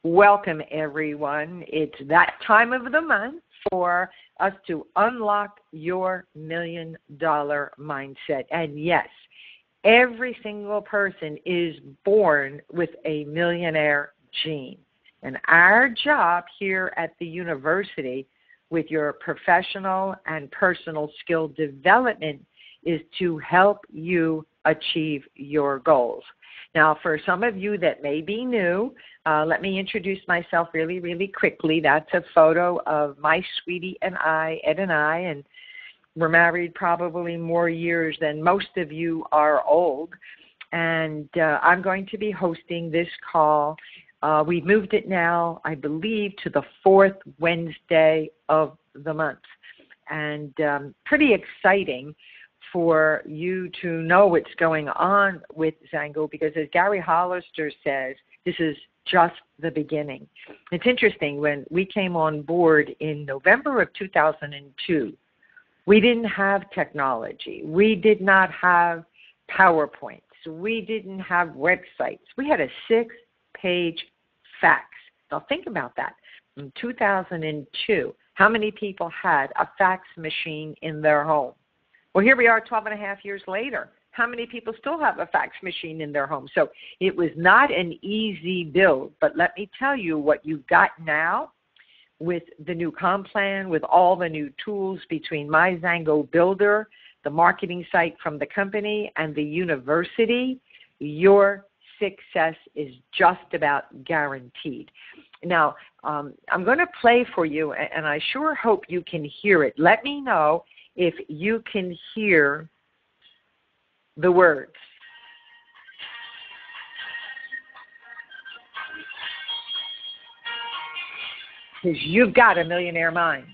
Welcome, everyone. It's that time of the month for us to unlock your $1 million mindset. And yes, every single person is born with a millionaire gene. And our job here at the university with your professional and personal skill development is to help you achieve your goals. Now, for some of you that may be new, let me introduce myself really, really quickly. That's a photo of my sweetie and I, Ed and I, and we're married probably more years than most of you are old. And I'm going to be hosting this call. We've moved it now, I believe, to the fourth Wednesday of the month. And pretty exciting for you to know what's going on with Zango, because as Gary Hollister says, this is just the beginning. It's interesting, when we came on board in November of 2002, we didn't have technology. We did not have PowerPoints. We didn't have websites. We had a 6-page fax. Now think about that. In 2002, how many people had a fax machine in their home? Well, here we are 12 and a half years later. How many people still have a fax machine in their home? So it was not an easy build, but let me tell you what you've got now with the new comp plan, with all the new tools between My Zango Builder, the marketing site from the company, and the university, your success is just about guaranteed. Now, I'm going to play for you, and I sure hope you can hear it. Let me know if you can hear the words. Because you've got a millionaire mind.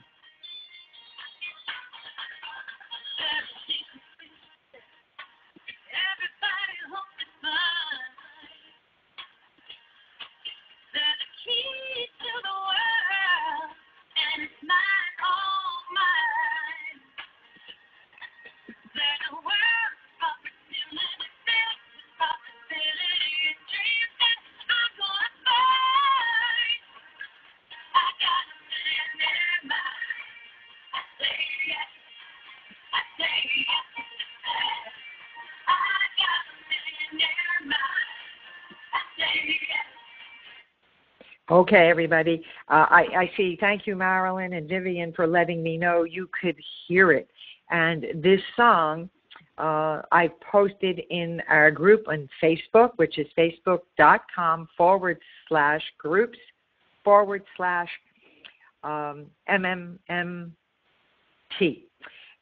Okay, everybody. I see. Thank you, Marilyn and Vivian, for letting me know you could hear it. And this song I posted in our group on Facebook, which is facebook.com/groups/MMMT.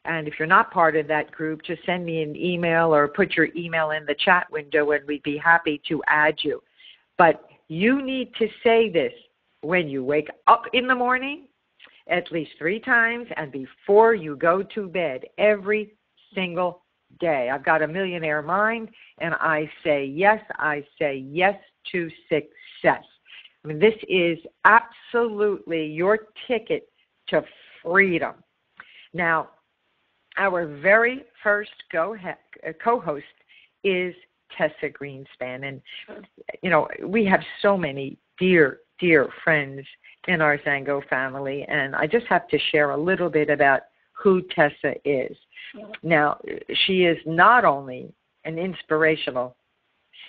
And if you're not part of that group, just send me an email or put your email in the chat window and we'd be happy to add you. But you need to say this when you wake up in the morning, at least 3 times, and before you go to bed every single day. I've got a millionaire mind, and I say yes to success. I mean, this is absolutely your ticket to freedom. Now, our very first co-host is Tessa Greenspan. And, you know, we have so many dear, dear friends in our Zango family, and I just have to share a little bit about who Tessa is. Now, she is not only an inspirational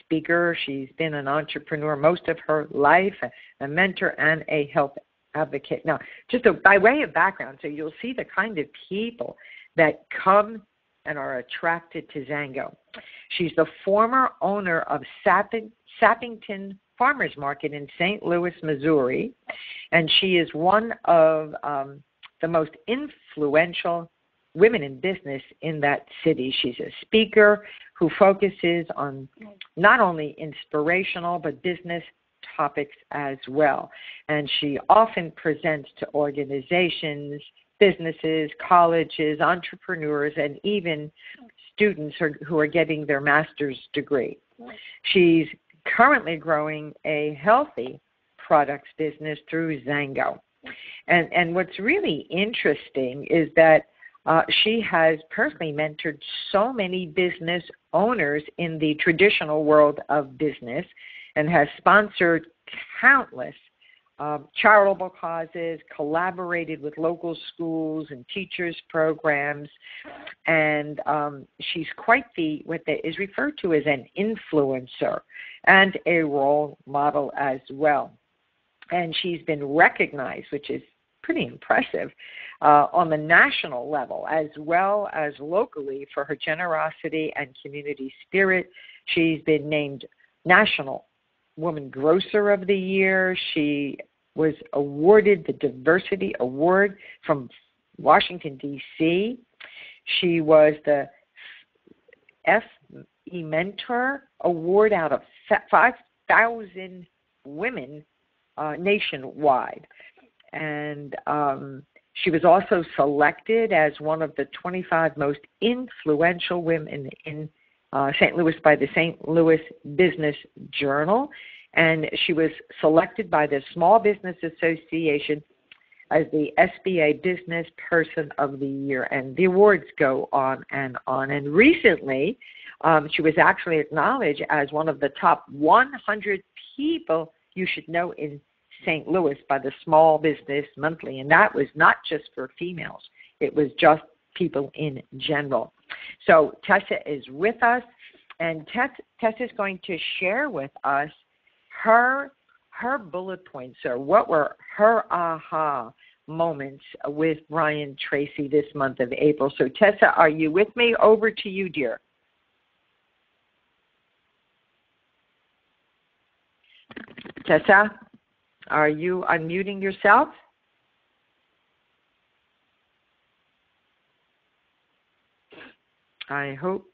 speaker, she's been an entrepreneur most of her life, a mentor, and a health advocate. Now, just by way of background, so you'll see the kind of people that come and are attracted to Zango. She's the former owner of Sappington Farmers Market in St. Louis, Missouri, and she is one of the most influential women in business in that city. She's a speaker who focuses on not only inspirational but business topics as well. And she often presents to organizations, businesses, colleges, entrepreneurs, and even students who are getting their master's degree. She's currently growing a healthy products business through Zango. And what's really interesting is that she has personally mentored so many business owners in the traditional world of business, and has sponsored countless charitable causes, collaborated with local schools and teachers programs, and she's quite what is referred to as an influencer and a role model as well. And she's been recognized, which is pretty impressive, on the national level as well as locally for her generosity and community spirit. She's been named National Woman Grocer of the Year. She was awarded the Diversity Award from Washington, D.C. She was the FE Mentor Award out of 5,000 women nationwide. And she was also selected as one of the 25 most influential women in St. Louis by the St. Louis Business Journal. And she was selected by the Small Business Association as the SBA Business Person of the Year. And the awards go on and on. And recently, she was actually acknowledged as one of the top 100 people you should know in St. Louis by the Small Business Monthly. And that was not just for females. It was just people in general. So Tessa is with us, and Tessa is going to share with us her bullet points, or what were her aha moments with Brian Tracy this month of April. So Tessa, are you with me? Over to you, dear. Tessa, are you unmuting yourself? I hope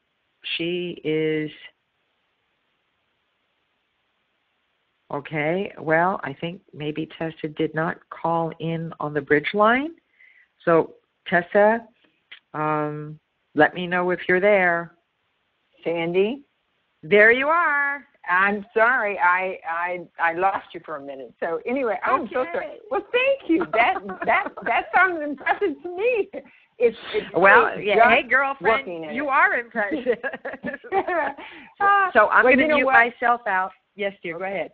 she is. Okay, well, I think maybe Tessa did not call in on the bridge line. So, Tessa, let me know if you're there. Sandi? There you are. I'm sorry, I lost you for a minute. So anyway, I'm so sorry. Well, thank you. That sounds impressive to me. It's well, yeah. Hey, girlfriend, you are impressive. So I'm going to mute myself out. Yes, dear. Go ahead.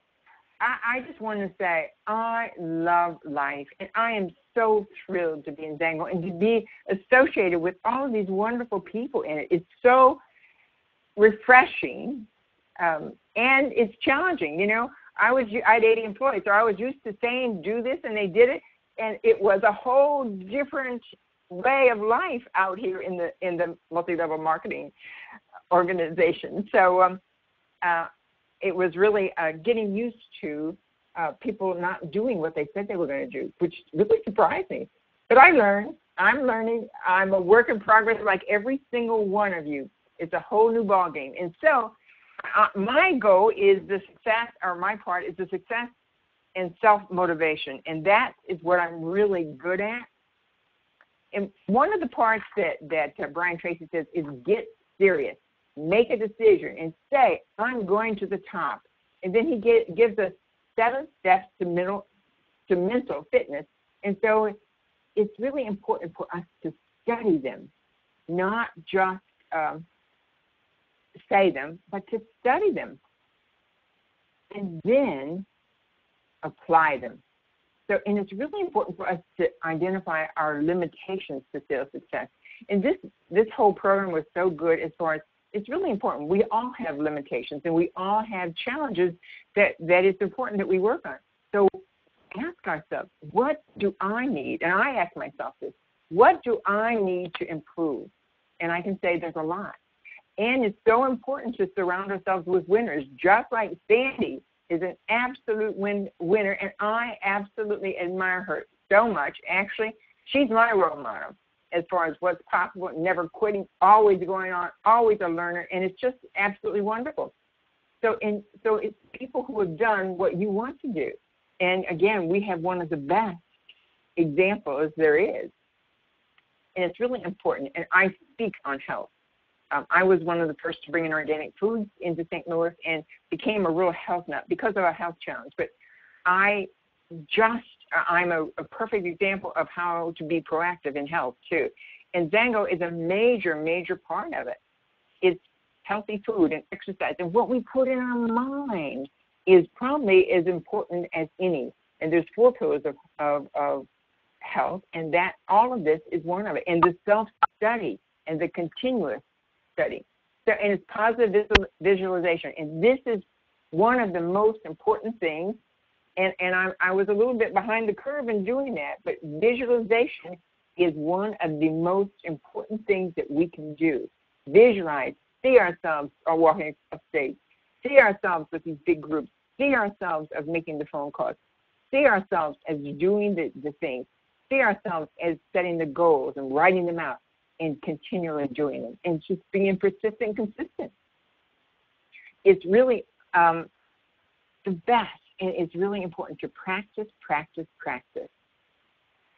I just want to say I love life, and I am so thrilled to be in Zango and to be associated with all of these wonderful people in it. It's so refreshing, and it's challenging. You know, I had 80 employees, so I was used to saying do this, and they did it, and it was a whole different way of life out here in the multi-level marketing organization. So it was really getting used to people not doing what they said they were going to do, which really surprised me. But I'm learning. I'm a work in progress like every single one of you. It's a whole new ballgame. And so my goal is the success, or my part is the success and self-motivation. And that is what I'm really good at. And one of the parts that Brian Tracy says is get serious. Make a decision and say, I'm going to the top. And then he gives us 7 steps to mental fitness. And so it's really important for us to study them, not just say them, but to study them and then apply them. So, and it's really important for us to identify our limitations to sales success. And this whole program was so good as far as it's really important. We all have limitations, and we all have challenges that it's important that we work on. So ask ourselves, what do I need? And I ask myself this, what do I need to improve? And I can say there's a lot. And it's so important to surround ourselves with winners, just like Sandi is an absolute winner, and I absolutely admire her so much. Actually, she's my role model as far as what's possible, never quitting, always going on, always a learner, and it's just absolutely wonderful. So it's people who have done what you want to do. And again, we have one of the best examples there is. And it's really important, and I speak on health. I was one of the first to bring in organic foods into St. Louis and became a real health nut because of a health challenge. But I'm a perfect example of how to be proactive in health, too. And Zango is a major, major part of it. It's healthy food and exercise and what we put in our mind is probably as important as any. And there's 4 pillars of health, and that all of this is one of it. And the self-study and the continuous study. So, and it's positive visualization. And this is one of the most important things. And I was a little bit behind the curve in doing that, but visualization is one of the most important things that we can do. Visualize, see ourselves walking up stage, see ourselves with these big groups, see ourselves as making the phone calls, see ourselves as doing the things, see ourselves as setting the goals and writing them out and continually doing them, and just being persistent and consistent. It's really the best, and it's really important to practice, practice, practice.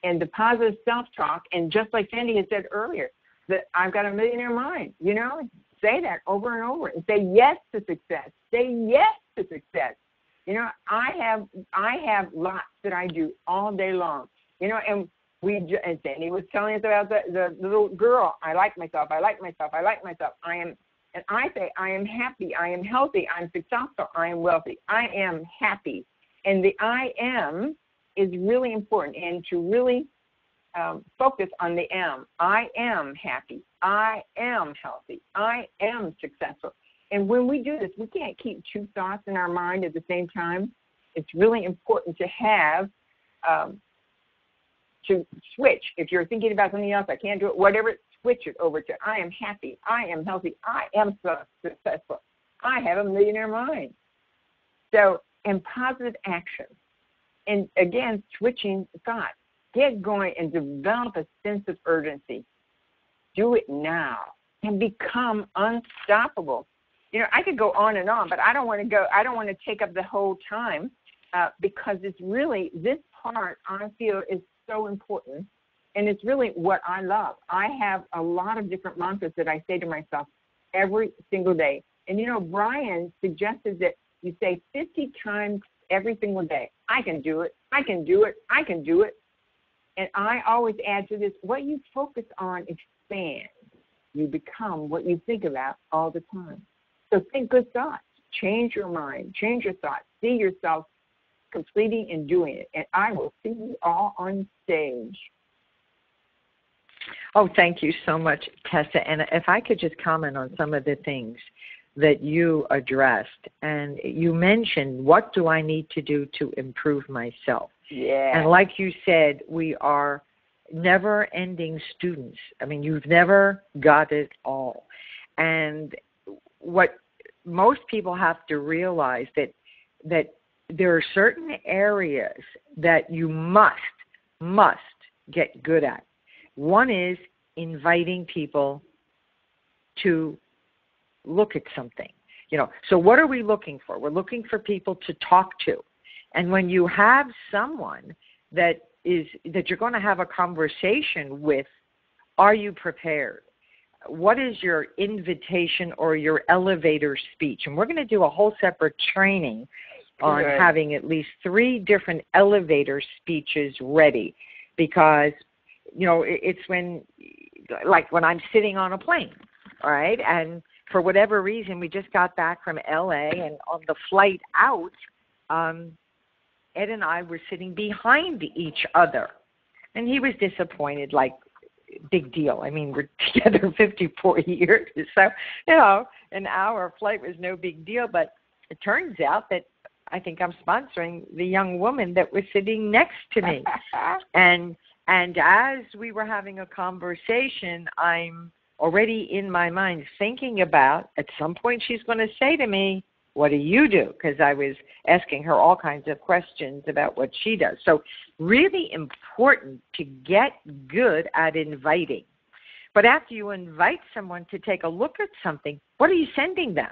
And the positive self-talk, and just like Sandi had said earlier, that I've got a millionaire mind, you know, say that over and over and say yes to success. Say yes to success. You know, I have lots that I do all day long, you know, and Sandi was telling us about the little girl. I like myself. I like myself. I like myself. And I say, I am happy, I am healthy, I'm successful, I am wealthy, I am happy. And the I am is really important, and to really focus on the M. I am happy, I am healthy, I am successful. And when we do this, we can't keep 2 thoughts in our mind at the same time. It's really important to have, to switch. If you're thinking about something else, I can't do it, whatever, switch it over to I am happy, I am healthy, I am successful, I have a millionaire mind. So, and positive action. And again, switching thoughts. Get going and develop a sense of urgency. Do it now and become unstoppable. You know, I could go on and on, but I don't want to take up the whole time because it's really, this part I feel is so important. And it's really what I love. I have a lot of different mantras that I say to myself every single day. And, you know, Brian suggested that you say 50 times every single day, I can do it, I can do it, I can do it. And I always add to this, what you focus on expands. You become what you think about all the time. So think good thoughts. Change your mind. Change your thoughts. See yourself completing and doing it. And I will see you all on stage. Oh, thank you so much, Tessa. And if I could just comment on some of the things that you addressed. And you mentioned, what do I need to do to improve myself? Yeah. And like you said, we are never-ending students. I mean, you've never got it all. And what most people have to realize that there are certain areas that you must get good at. One is inviting people to look at something. You know, so what are we looking for? We're looking for people to talk to. And when you have someone that you're going to have a conversation with, are you prepared? What is your invitation or your elevator speech? And we're going to do a whole separate training on having at least 3 different elevator speeches ready, because you know, it's when I'm sitting on a plane, all right? And for whatever reason, we just got back from LA, and on the flight out, Ed and I were sitting behind each other. And he was disappointed, like, big deal. I mean, we're together 54 years. So, you know, an hour flight was no big deal. But it turns out that I think I'm sponsoring the young woman that was sitting next to me. And as we were having a conversation, I'm already in my mind thinking about, at some point she's going to say to me, what do you do? Because I was asking her all kinds of questions about what she does. So really important to get good at inviting. But after you invite someone to take a look at something, what are you sending them?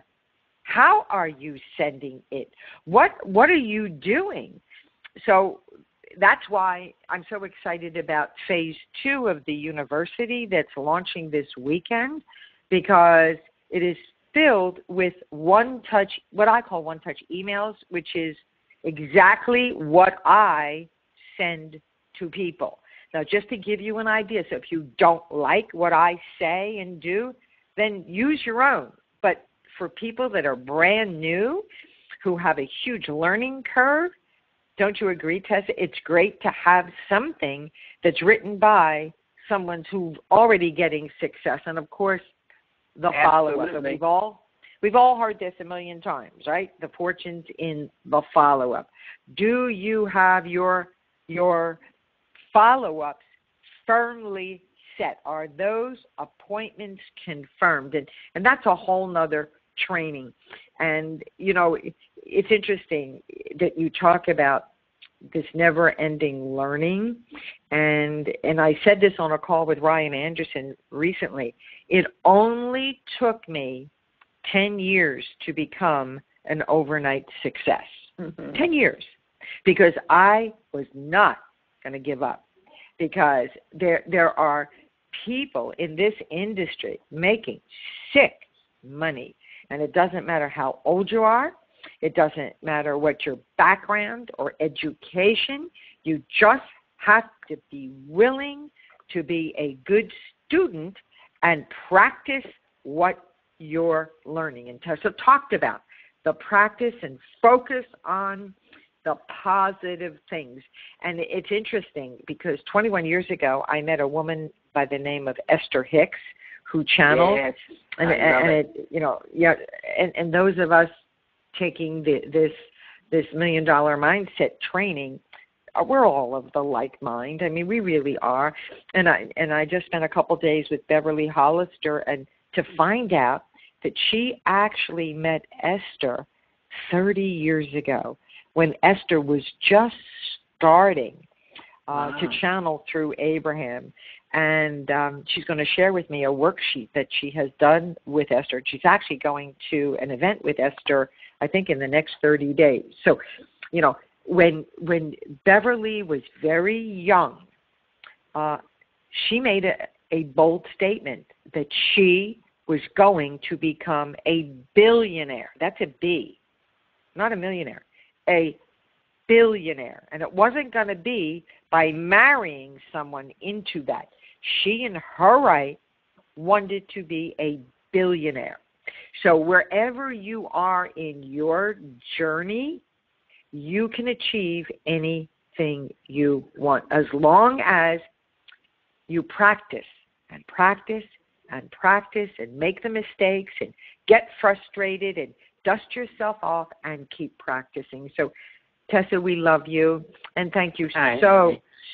How are you sending it? What are you doing? So that's why I'm so excited about phase 2 of the university that's launching this weekend, because it is filled with one-touch, what I call one-touch emails, which is exactly what I send to people. Now, just to give you an idea, so if you don't like what I say and do, then use your own. But for people that are brand new, who have a huge learning curve. Don't you agree, Tessa? It's great to have something that's written by someone who's already getting success. And, of course, the follow-up. We've all heard this a million times, right? The fortune's in the follow-up. Do you have your follow-ups firmly set? Are those appointments confirmed? And that's a whole nother training. And, you know, it's interesting that you talk about this never-ending learning. And I said this on a call with Ryan Anderson recently. It only took me 10 years to become an overnight success. 10 years. Because I was not going to give up. Because there are people in this industry making sick money. And it doesn't matter how old you are. It doesn't matter what your background or education. You just have to be willing to be a good student and practice what you're learning. And Tessa talked about the practice and focus on the positive things. And it's interesting because 21 years ago, I met a woman by the name of Esther Hicks who channeled. Yes, and those of us taking this $1 million mindset training, we're all of the like mind. I mean, we really are. And I just spent a couple days with Beverly Hollister, and to find out that she actually met Esther 30 years ago when Esther was just starting to channel through Abraham. And she's going to share with me a worksheet that she has done with Esther. She's actually going to an event with Esther, I think, in the next 30 days. So, you know, when Beverly was very young, she made a bold statement that she was going to become a billionaire. That's a B, not a millionaire, a billionaire. And it wasn't going to be by marrying someone into that. She, in her right, wanted to be a billionaire. So wherever you are in your journey, you can achieve anything you want as long as you practice and practice and practice and make the mistakes and get frustrated and dust yourself off and keep practicing. So, Tessa, we love you, and thank you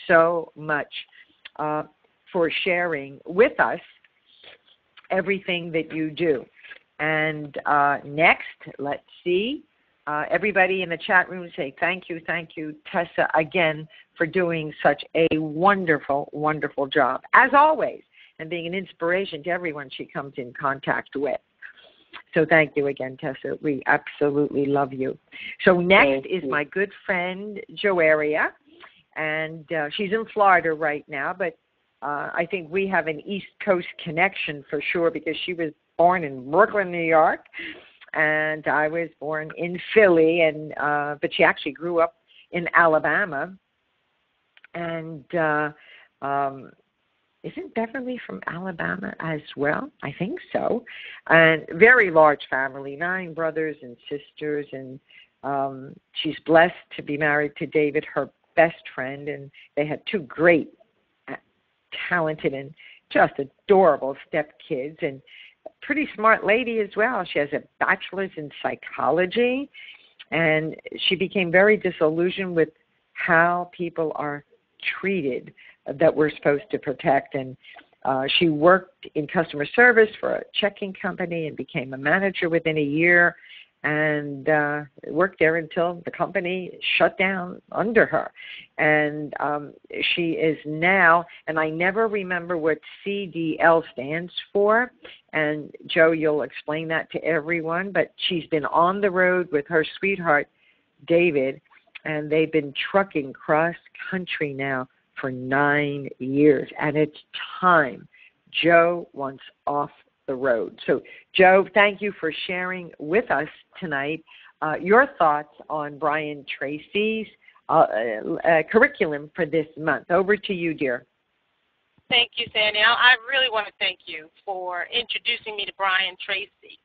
so much for sharing with us everything that you do. And next, let's see. Everybody in the chat room say thank you, Tessa, again, for doing such a wonderful, wonderful job, as always, and being an inspiration to everyone she comes in contact with. So thank you again, Tessa. We absolutely love you. So next is my good friend, Joaria, and she's in Florida right now, but I think we have an East Coast connection for sure because she was born in Brooklyn, New York, and I was born in Philly, and but she actually grew up in Alabama. And isn't Beverly from Alabama as well? I think so. And very large family, 9 brothers and sisters, and she's blessed to be married to David, her best friend, and they had 2 great, talented, and just adorable stepkids, and pretty smart lady as well. She has a bachelor's in psychology, and she became very disillusioned with how people are treated that we're supposed to protect. And she worked in customer service for a checking company and became a manager within a year, and worked there until the company shut down under her. And she is now, and I never remember what CDL stands for, and Joe, you'll explain that to everyone, but she's been on the road with her sweetheart, David, and they've been trucking cross-country now for 9 years, and it's time. Joe wants off the road. So, Joe, thank you for sharing with us tonight your thoughts on Brian Tracy's curriculum for this month. Over to you, dear. Thank you, Sandy. I really want to thank you for introducing me to Brian Tracy.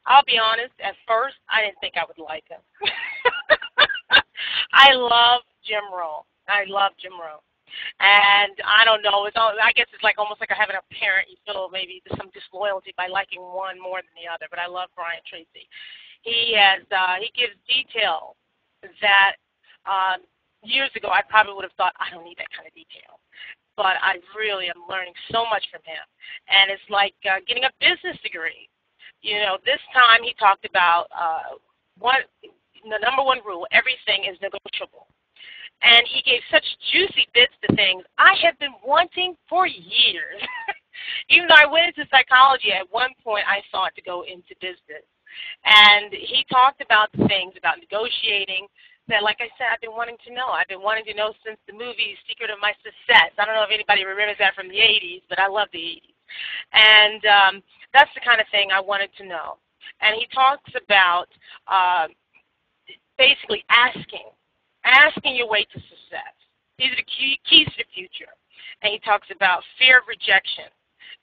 I'll be honest, at first, I didn't think I would like him. I love Jim Rohn. I love Jim Rohn. And I don't know, I guess it's like almost like having a parent. You feel maybe there's some disloyalty by liking one more than the other. But I love Brian Tracy. He gives detail that years ago I probably would have thought, I don't need that kind of detail. But I really am learning so much from him. And it's like getting a business degree. You know, this time he talked about the number one rule, everything is negotiable. And he gave such juicy bits to things I have been wanting for years. Even though I went into psychology, at one point I thought to go into business. And he talked about the things about negotiating that, like I said, I've been wanting to know. I've been wanting to know since the movie Secret of My Success. I don't know if anybody remembers that from the 80s, but I love the 80s. And that's the kind of thing I wanted to know. And he talks about basically asking your way to success. These are the keys to the future. And he talks about fear of rejection,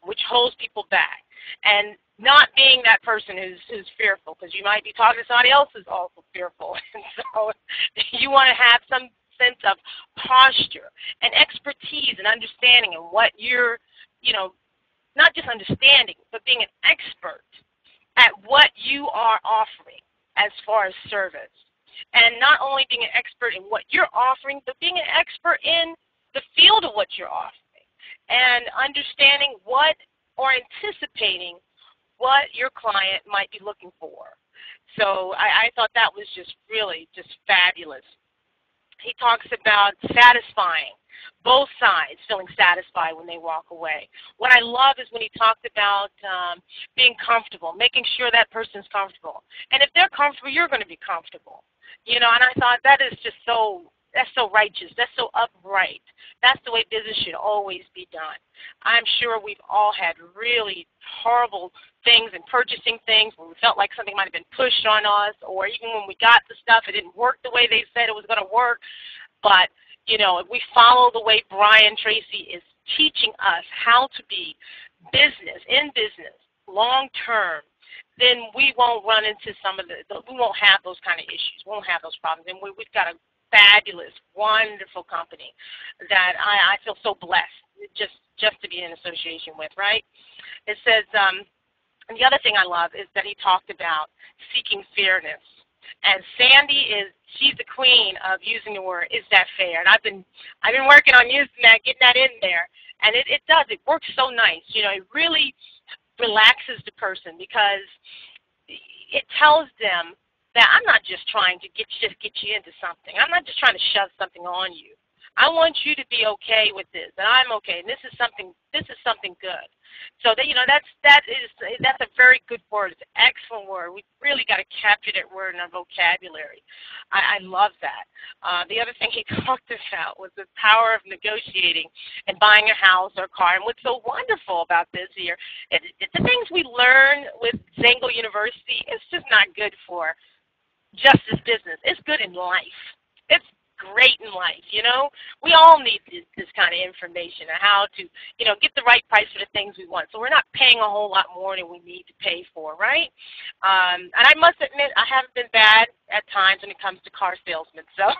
which holds people back, and not being that person who's fearful, because you might be talking to somebody else who's also fearful. And so you want to have some sense of posture and expertise and understanding of what you're, not just understanding, but being an expert at what you are offering as far as service. And not only being an expert in what you're offering, but being an expert in the field of what you're offering and understanding what or anticipating what your client might be looking for. So I thought that was just really just fabulous. He talks about satisfying, both sides feeling satisfied when they walk away. What I love is when he talked about being comfortable, making sure that person's comfortable. And if they're comfortable, you're going to be comfortable. And I thought that's so righteous. That's so upright. That's the way business should always be done. I'm sure we've all had really horrible things and purchasing things when we felt like something might have been pushed on us, or even when we got the stuff, it didn't work the way they said it was going to work. But, if we follow the way Brian Tracy is teaching us how to be in business, long term, then we won't run into we won't have those kind of issues. We won't have those problems. And we've got a fabulous, wonderful company that I feel so blessed just to be in association with, right? It says, and the other thing I love is that he talked about seeking fairness. And Sandi she's the queen of using the word, is that fair? And I've been working on using that, getting that in there. And it works so nice. It really relaxes the person, because it tells them that I'm not just trying to get you into something. I'm not just trying to shove something on you. I want you to be okay with this, and I'm okay, and this is something good. So that that's a very good word. It's an excellent word. We really got to capture that word in our vocabulary. I love that. The other thing he talked about was the power of negotiating and buying a house or a car. And what's so wonderful about this here, it's the things we learn with Zango University. It's just not good for just this business. It's good in life. It's great in life, We all need this kind of information on how to, get the right price for the things we want. So we're not paying a whole lot more than we need to pay for, right? And I must admit, I haven't been bad at times when it comes to car salesmen. So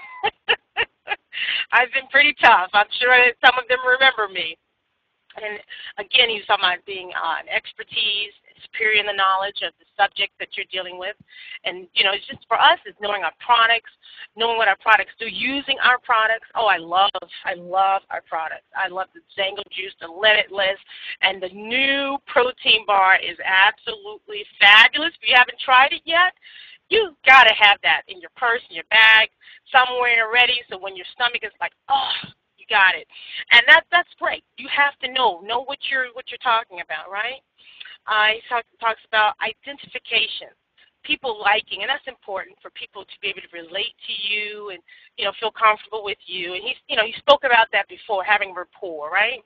I've been pretty tough. I'm sure that some of them remember me. And again, he's talking about being an expertise, superior in the knowledge of the subject that you're dealing with. And, it's just for us, it's knowing our products, knowing what our products do, using our products. Oh, I love our products. I love the Zango Juice, the Limitless, and the new protein bar is absolutely fabulous. If you haven't tried it yet, you've got to have that in your purse, in your bag, somewhere ready, so when your stomach is like, oh, got it. And that's great. You have to know what you're talking about, right? He talks about identification, people liking, and that's important for people to be able to relate to you and feel comfortable with you. And he spoke about that before, having rapport, right?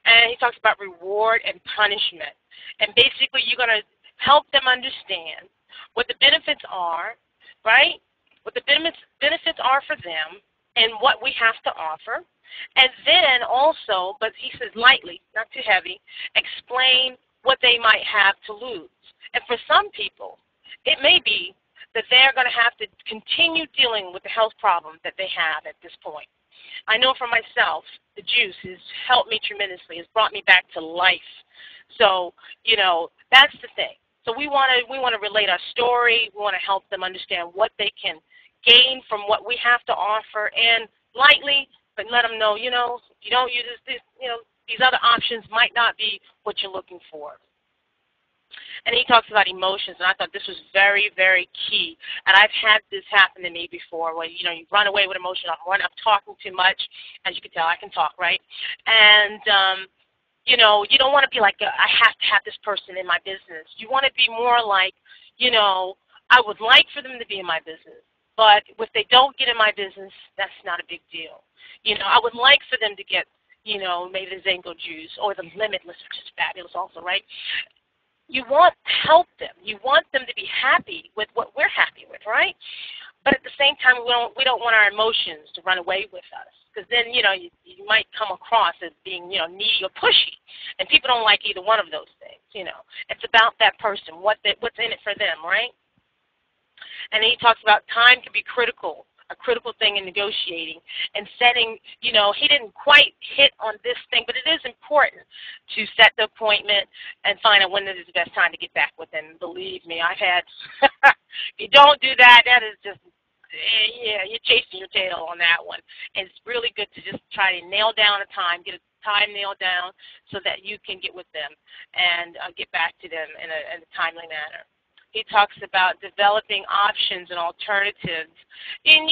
And he talks about reward and punishment. And basically, you're going to help them understand what the benefits are, right? What the benefits are for them, and what we have to offer. And then also, but he says lightly, not too heavy, explain what they might have to lose. And for some people, it may be that they're going to have to continue dealing with the health problem that they have at this point. I know for myself, the juice has helped me tremendously. It's brought me back to life. So, that's the thing. So we want to relate our story. We want to help them understand what they can gain from what we have to offer, and lightly, but let them know, if you don't use this, these other options might not be what you're looking for. And he talks about emotions, and I thought this was very, very key. And I've had this happen to me before, where you run away with emotion. I'm talking too much. As you can tell, I can talk, right? And you don't want to be like, I have to have this person in my business. You want to be more like, I would like for them to be in my business, but if they don't get in my business, that's not a big deal. I would like for them to get, maybe the Zango juice or the Limitless, which is fabulous also, right? You want to help them. You want them to be happy with what we're happy with, right? But at the same time, we don't want our emotions to run away with us, because then, you might come across as being, needy or pushy, and people don't like either one of those things, It's about that person, what's in it for them, right? And then he talks about time can be a critical thing in negotiating and setting, he didn't quite hit on this thing, but it is important to set the appointment and find out when is the best time to get back with them. Believe me, I've had, if you don't do that, that is just, you're chasing your tail on that one. And it's really good to just try to nail down a time, get a time nailed down so that you can get with them and get back to them in a timely manner. He talks about developing options and alternatives. And,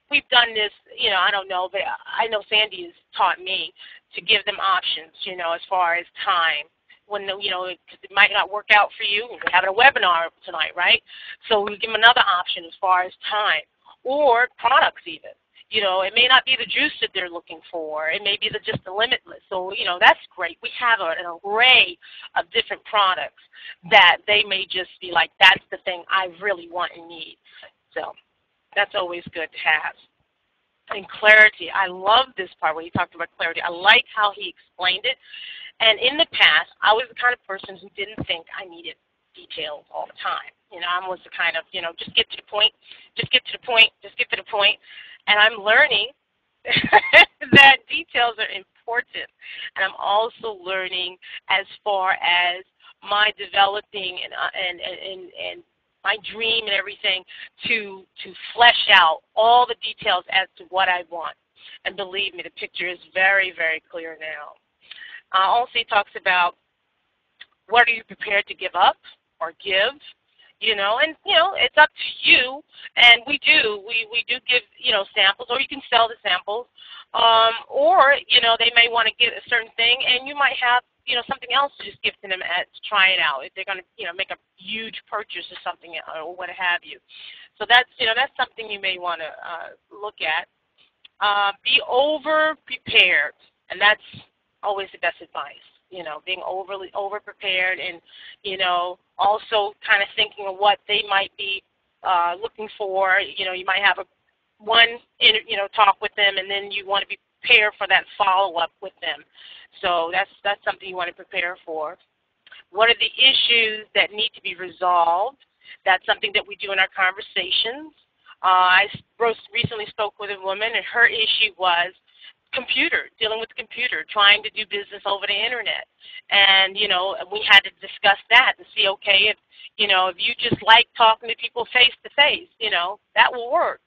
we've done this, I don't know, but I know Sandi has taught me to give them options, as far as time. When, it might not work out for you. We're having a webinar tonight, right? So we give them another option as far as time or products even. It may not be the juice that they're looking for. It may be just the Limitless. So, that's great. We have an array of different products that they may just be like, that's the thing I really want and need. So that's always good to have. And clarity. I love this part where he talked about clarity. I like how he explained it. And in the past, I was the kind of person who didn't think I needed details all the time. I was the kind of, just get to the point, just get to the point, just get to the point. And I'm learning that details are important. And I'm also learning as far as my developing and my dream and everything to flesh out all the details as to what I want. And believe me, the picture is very, very clear now. Also, he talks about what are you prepared to give up or give, and, it's up to you. And we do give, samples, or you can sell the samples. Or, they may want to get a certain thing, and you might have, something else to just give to them to try it out if they're going to, make a huge purchase or something or what have you. So that's something you may want to look at. Be over-prepared, and that's always the best advice. Being over prepared and, also kind of thinking of what they might be looking for. You might have one talk with them, and then you want to be prepared for that follow-up with them. So that's something you want to prepare for. What are the issues that need to be resolved? That's something that we do in our conversations. I recently spoke with a woman, and her issue was dealing with the computer, trying to do business over the internet. And, we had to discuss that to see, okay, if you just like talking to people face to face, that will work.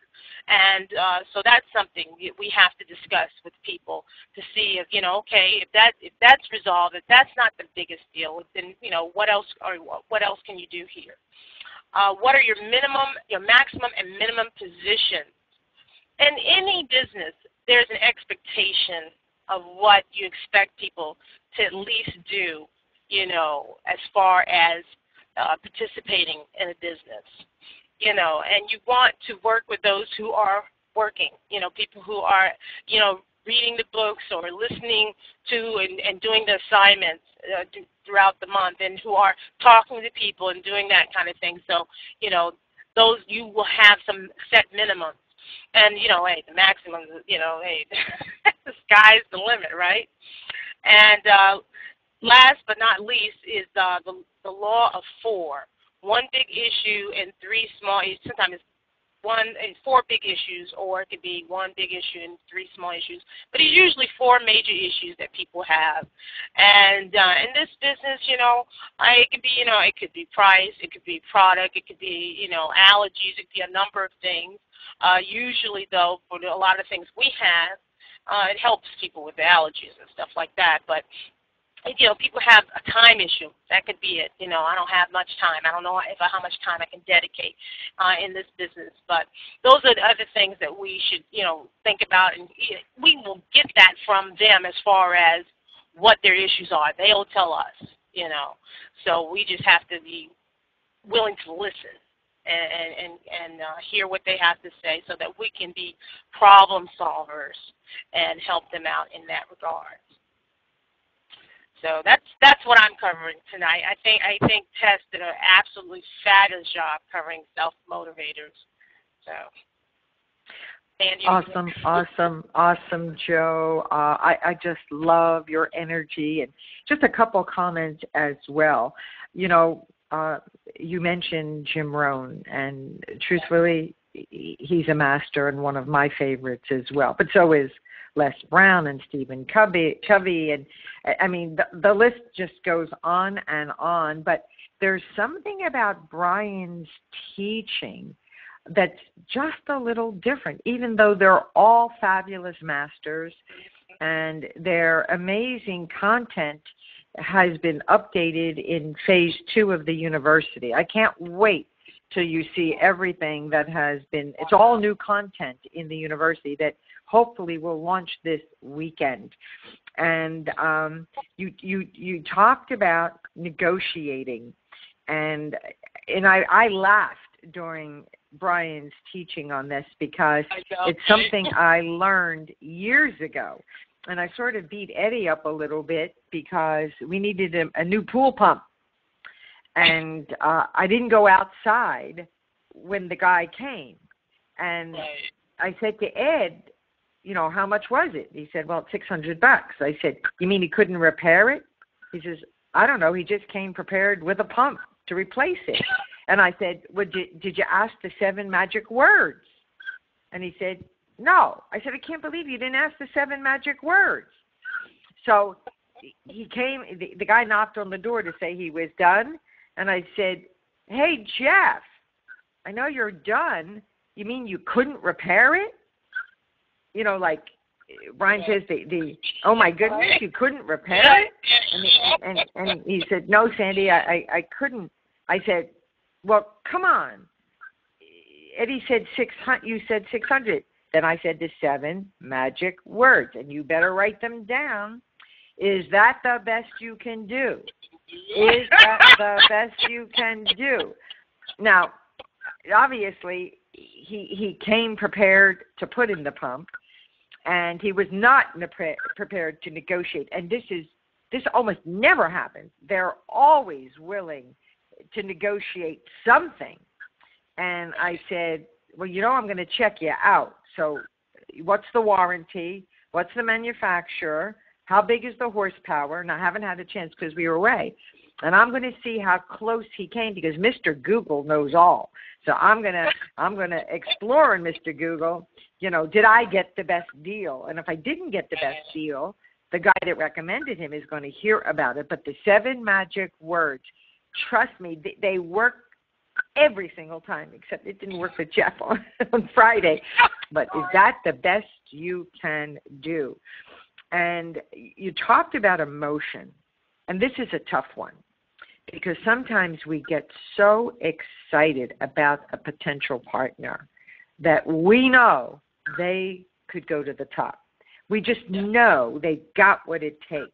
And so that's something we have to discuss with people to see if, okay, if that's resolved, if that's not the biggest deal, then, what else can you do here? What are your maximum and minimum positions? In any business, there's an expectation of what you expect people to at least do, as far as participating in a business, and you want to work with those who are working, people who are, reading the books or listening to and doing the assignments throughout the month, and who are talking to people and doing that kind of thing. So, those you will have some set minimums. And, hey, the maximum, hey, the sky's the limit, right? And last but not least is the law of 4. one big issue and three small issues. Sometimes it's one and four big issues, or it could be one big issue and three small issues. But it's usually four major issues that people have. And in this business, it could be, it could be price, it could be product, it could be, allergies, it could be a number of things. Usually, though, for a lot of things we have, it helps people with allergies and stuff like that. But people have a time issue. That could be it. I don't have much time. I don't know how much time I can dedicate in this business. But those are the other things that we should, think about. And we will get that from them as far as what their issues are. They'll tell us, So we just have to be willing to listen and hear what they have to say so that we can be problem solvers and help them out in that regard. So that's what I'm covering tonight. I think Tess did an absolutely fabulous job covering self-motivators. So, Sandi. Awesome, Joe. I just love your energy, and just a couple comments as well. You mentioned Jim Rohn, and truthfully, he's a master and one of my favorites as well. But so is Les Brown and Stephen Covey, and I mean the list just goes on and on. But there's something about Brian's teaching that's just a little different, even though they're all fabulous masters and their amazing content has been updated in phase 2 of the university. I can't wait till you see everything that has been, it's all new content in the university that hopefully will launch this weekend. And you talked about negotiating, and I laughed during Brian's teaching on this because it's something I learned years ago. And I sort of beat Eddie up a little bit because we needed a new pool pump. And I didn't go outside when the guy came. And I said to Ed, how much was it? He said, well, it's $600. I said, you mean he couldn't repair it? He says, I don't know. He just came prepared with a pump to replace it. And I said, well, did you ask the 7 magic words? And he said, no. I said, I can't believe you didn't ask the 7 magic words. So he came, the guy knocked on the door to say he was done. And I said, hey, Jeff, I know you're done. You mean you couldn't repair it? Like Brian says, oh, my goodness, you couldn't repair it? And he said, no, Sandi, I couldn't. I said, well, come on. Eddie said 600. You said 600. Then I said the 7 magic words, and you better write them down. Is that the best you can do? Is that the best you can do? Now, obviously, he came prepared to put in the pump, and he was not prepared to negotiate. And this almost never happens. They're always willing to negotiate something. And I said, well, I'm going to check you out. So what's the warranty? What's the manufacturer? How big is the horsepower? And I haven't had a chance because we were away. And I'm going to see how close he came because Mr. Google knows all. So I'm going to explore in Mr. Google, did I get the best deal? And if I didn't get the best deal, the guy that recommended him is going to hear about it. But the 7 magic words, trust me, they work every single time, except it didn't work with Jeff on Friday. But is that the best you can do? And you talked about emotion, and this is a tough one because sometimes we get so excited about a potential partner that we know they could go to the top. We just know they got what it takes.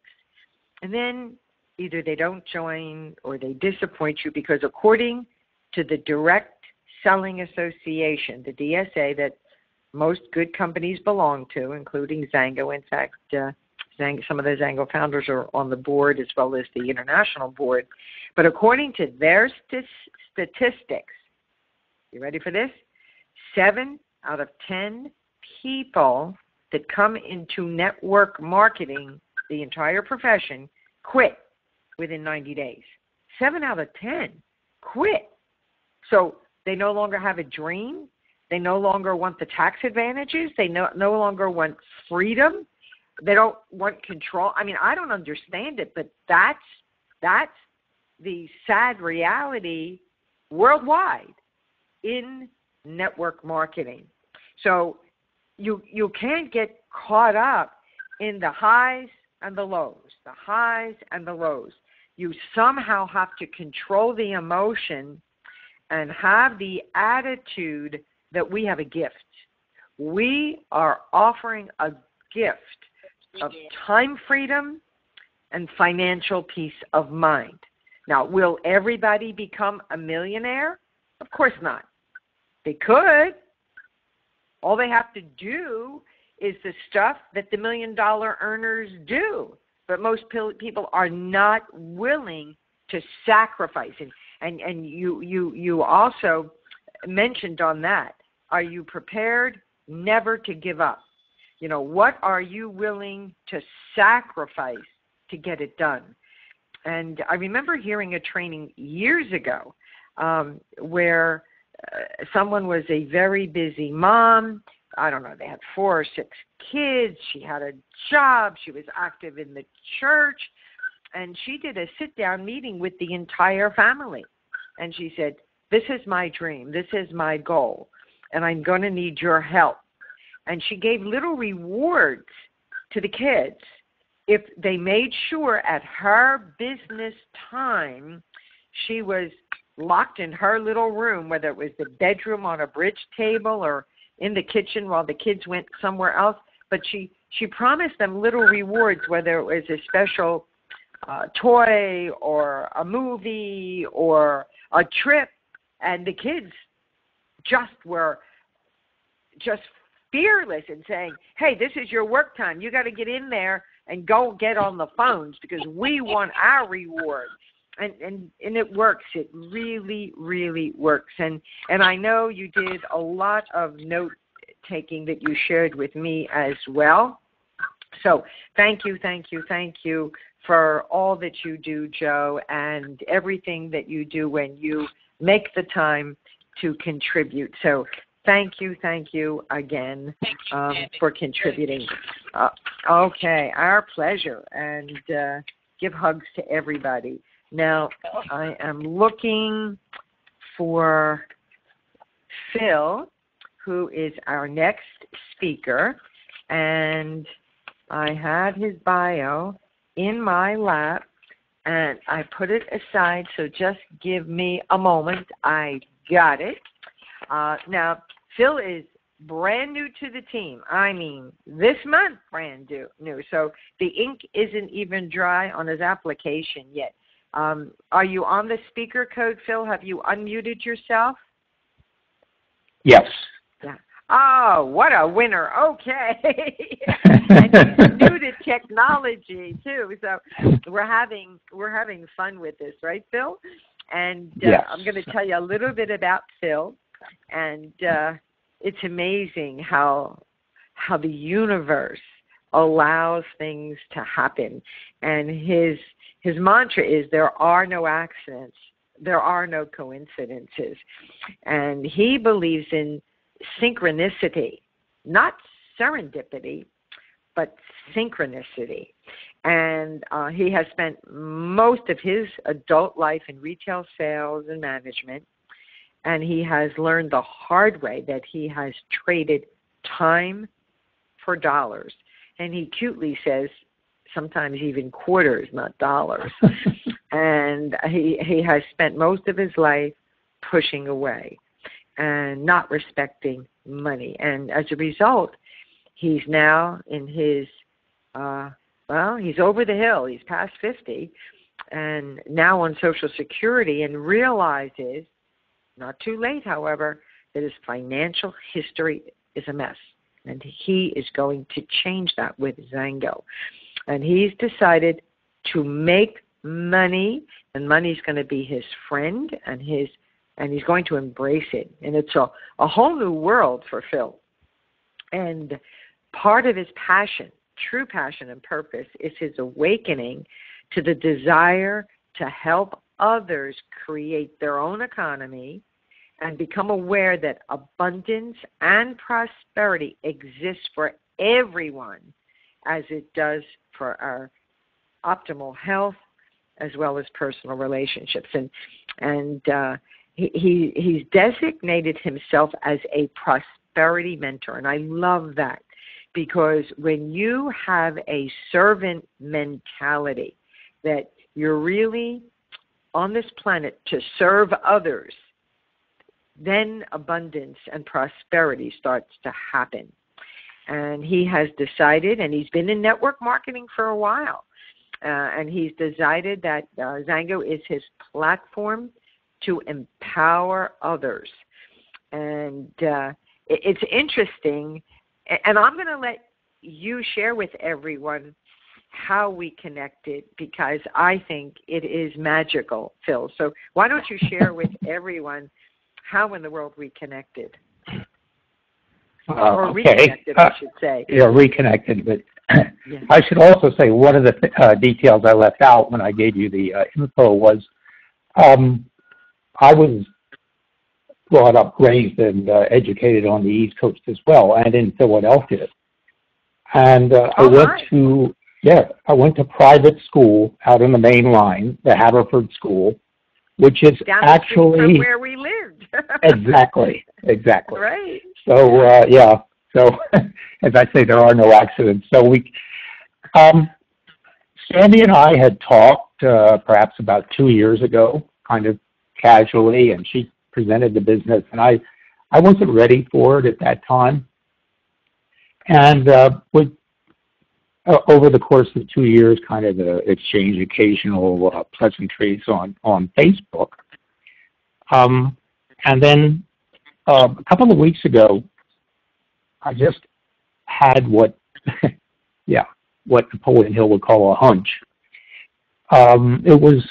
And then either they don't join or they disappoint you because according to the Direct Selling Association, the DSA that most good companies belong to, including Zango. In fact, some of the Zango founders are on the board as well as the international board. But according to their statistics, you ready for this? 7 out of 10 people that come into network marketing, the entire profession, quit within 90 days. 7 out of 10 quit So they no longer have a dream. They no longer want the tax advantages. They no longer want freedom. They don't want control. I mean, I don't understand it, but that's the sad reality worldwide in network marketing. So you can't get caught up in the highs and the lows, the highs and the lows. You somehow have to control the emotion and have the attitude that we have a gift. We are offering a gift of time freedom and financial peace of mind. Now, will everybody become a millionaire? Of course not. They could. All they have to do is the stuff that the $1 million earners do. But most people are not willing to sacrifice. And you also mentioned on that. Are you prepared never to give up? You know, what are you willing to sacrifice to get it done? And I remember hearing a training years ago where someone was a very busy mom. I don't know, they had 4 or 6 kids. She had a job. She was active in the church. And she did a sit-down meeting with the entire family. And she said, this is my dream. This is my goal. And I'm going to need your help. And she gave little rewards to the kids if they made sure at her business time she was locked in her little room, whether it was the bedroom on a bridge table or in the kitchen while the kids went somewhere else. But she promised them little rewards, whether it was a special toy or a movie or a trip. And the kids were fearless in saying, hey, this is your work time. You got to get in there and go get on the phones because we want our reward. And it works. It really, really works. And I know you did a lot of note-taking that you shared with me as well. So thank you for all that you do, Joe, and everything that you do when you make the time to contribute. So thank you again for contributing. Okay, our pleasure. And give hugs to everybody. Now, I am looking for Phil, who is our next speaker, and I had his bio in my lap, and I put it aside, so just give me a moment. I got it. Now, Phil is brand new to the team. I mean, this month, brand new. So the ink isn't even dry on his application yet. Are you on the speaker code, Phil? Have you unmuted yourself? Yes. Yeah. Oh, what a winner. Okay. And he's new to technology, too. So we're having fun with this, right, Phil? And yes. I'm going to tell you a little bit about Phil. And it's amazing how the universe allows things to happen. And his mantra is there are no accidents. There are no coincidences. And he believes in synchronicity, not serendipity, but synchronicity. And he has spent most of his adult life in retail sales and management. And he has learned the hard way that he has traded time for dollars. And he cutely says, sometimes even quarters, not dollars. And he has spent most of his life pushing away and not respecting money. And as a result, he's now in his, he's over the hill. He's past 50 and now on Social Security, and realizes, not too late, however, that his financial history is a mess. And he is going to change that with Zango. And he's decided to make money, and money's going to be his friend, and he's going to embrace it. And it's a whole new world for Phil. And part of his passion, true passion and purpose, is his awakening to the desire to help others create their own economy and become aware that abundance and prosperity exists for everyone as it does for our optimal health as well as personal relationships. And he's designated himself as a prosperity mentor, and I love that, because when you have a servant mentality, that you're really on this planet to serve others, then abundance and prosperity starts to happen. And he has decided, and he's been in network marketing for a while, and he's decided that Zango is his platform to empower others. And it's interesting, and I'm going to let you share with everyone how we connected, because I think it is magical, Phil. So why don't you share with everyone how in the world we connected? Or reconnected, I should say. Yeah, reconnected. But yeah. I should also say one of the details I left out when I gave you the info was I was brought up, raised, and educated on the East Coast as well, and in Philadelphia. And I went to private school out on the main line, the Haverford School, which is down actually from where we lived. exactly. Right. So So as I say, there are no accidents. So Sandy and I had talked perhaps about 2 years ago, kind of casually, and she presented the business, and I wasn't ready for it at that time. And over the course of 2 years, kind of exchange occasional pleasantries on Facebook. And then a couple of weeks ago, I just had what Napoleon Hill would call a hunch. It was,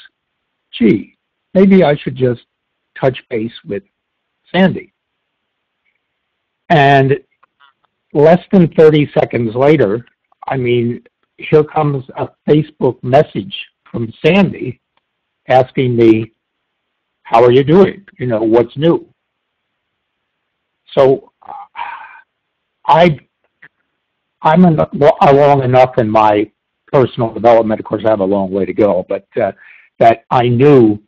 maybe I should just touch base with Sandy. And less than 30 seconds later, here comes a Facebook message from Sandy asking me, how are you doing? What's new? So I'm along enough in my personal development. Of course, I have a long way to go, but that I knew,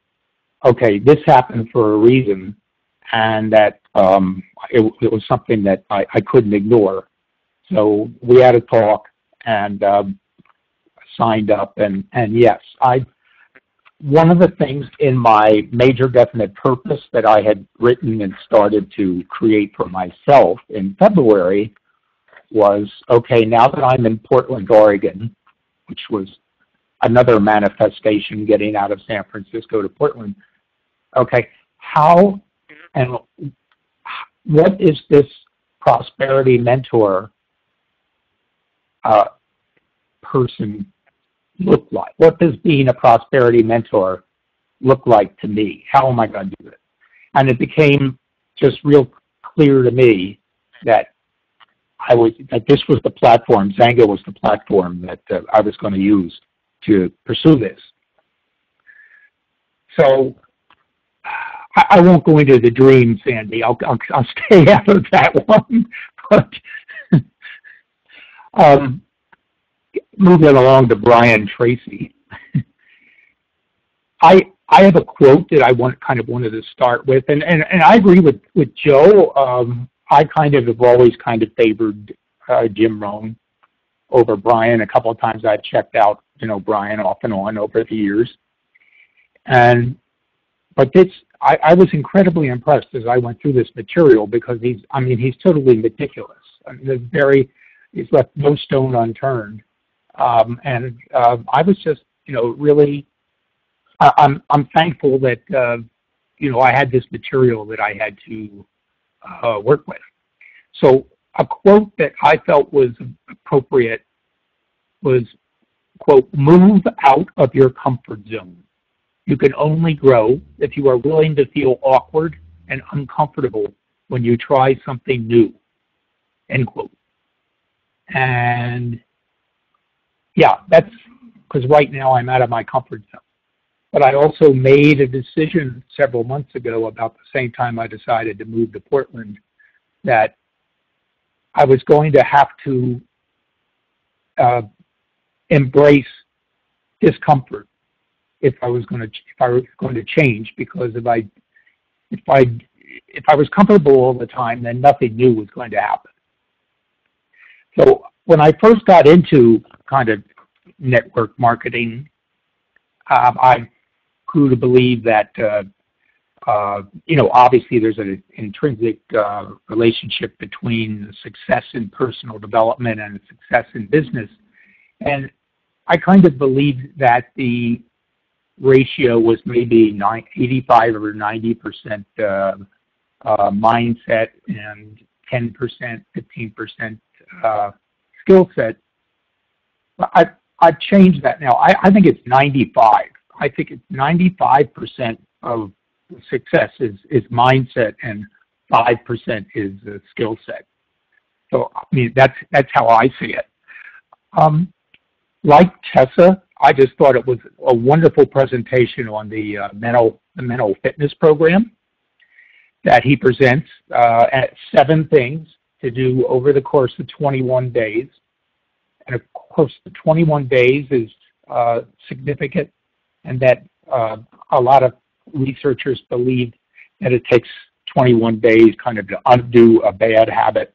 okay, this happened for a reason, and that it was something that I couldn't ignore. So we had a talk and signed up, and yes, one of the things in my major definite purpose that I had written and started to create for myself in February was, okay, now that I'm in Portland, Oregon, which was another manifestation getting out of San Francisco to Portland, okay, how and what is this prosperity mentor person look like? What does being a prosperity mentor look like to me? How am I going to do it? And it became just real clear to me that this was the platform, Zango was the platform that I was going to use to pursue this. So I won't go into the dream, Sandy. I'll stay out of that one. But moving along to Brian Tracy, I have a quote that I wanted to start with, and I agree with Joe. I have always favored Jim Rohn over Brian. A couple of times I've checked out, Brian off and on over the years, but I was incredibly impressed as I went through this material, because he's totally meticulous. He's left no stone unturned. And I was just, really, I'm thankful that, I had this material that I had to work with. So a quote that I felt was appropriate was, quote, move out of your comfort zone. You can only grow if you are willing to feel awkward and uncomfortable when you try something new, end quote. And yeah, that's because right now I'm out of my comfort zone. But I also made a decision several months ago, about the same time I decided to move to Portland, that I was going to have to embrace discomfort if I was going to change, because if I was comfortable all the time, then nothing new was going to happen. So when I first got into kind of network marketing, I grew to believe that obviously there's an intrinsic relationship between success in personal development and success in business, and I kind of believed that the ratio was maybe 85 or 90% mindset and 10%, 15% skill set. I've changed that now. I think it's 95. I think it's 95% of success is mindset and 5% is skill set. So I mean that's how I see it. Like Tessa, I just thought it was a wonderful presentation on the mental fitness program that he presents at 7 things to do over the course of 21 days. And of course, the 21 days is significant, and that a lot of researchers believe that it takes 21 days kind of to undo a bad habit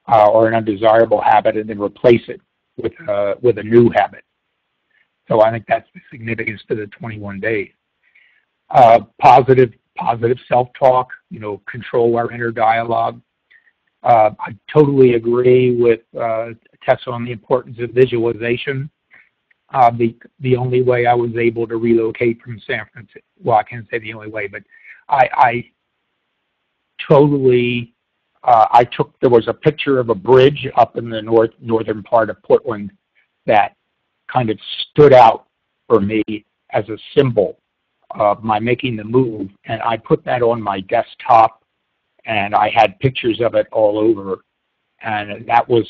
or an undesirable habit and then replace it with a new habit. So I think that's the significance to the 21 days. Positive self-talk, control our inner dialogue. I totally agree with Tessa on the importance of visualization. The only way I was able to relocate from San Francisco, well, I can't say the only way, but I totally, there was a picture of a bridge up in the northern part of Portland that kind of stood out for me as a symbol of my making the move, and I put that on my desktop, and I had pictures of it all over, and that was